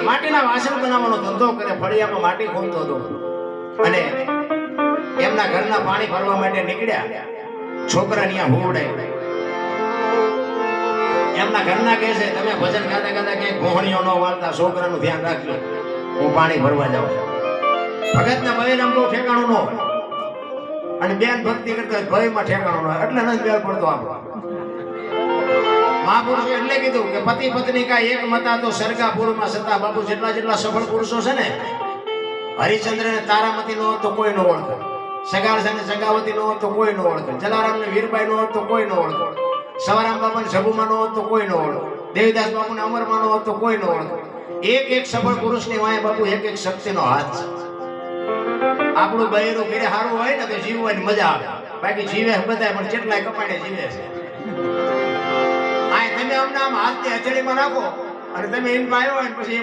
માટીના વાસણ બનાવવાનો ધંધો કરે, ફળિયામાં માટી ખૂંદતો હતો અને એમના ઘરના પાણી ભરવા માટે નીકળ્યા. છોકરા ત્યાં હોવડાય. એમના ઘરના કહે છે તમે ભજન ગાતા ગાતા ક્યાંય ઘોહણીઓ ન વાળતા, છોકરાનું ધ્યાન રાખજો, હું પાણી ભરવા જાઉં છું. ભગતના ભયનામ બહુ ઠેકાણું ન હોય અને બેન ભક્તિ કરતા હોય ભયમાં ઠેકાણું ન હોય, એટલે નથી મેળ પડતો આપણો. મહાપુરુષે એટલે કીધું કે પતિ પત્ની કા એક મતા તો સરગાપુરમાં સતા. બાપુ જેટલા જેટલા સફળ પુરુષો છે ને, હરિચંદ્ર ને તારામતી નો તો કોઈ નો ઓળખે, સગાળસા ને સગાવતી નો તો કોઈ નો ઓળખે, જલારામ ને વીરબાઈ નો તો કોઈ નો ઓળખે, સવારામ બાપા ને સભુમાં નો તો કોઈ નો ઓળખે, દેવીદાસ બાપુ ને અમરમાં નો તો કોઈ નો ઓળખે. એક એક સફળ પુરુષ ની વાય બાપુ એક એક શક્તિ નો હાથ છે. આપણું બહેરું ઘરે સારું હોય ને તો જીવવાની મજા આવે, બાકી જીવે બધા પણ કેટલાય કપાડે જીવે છે. આ તમે અમને આમ હાથની હથેળીમાં રાખો અને તમે એમ આવ્યો હોય પછી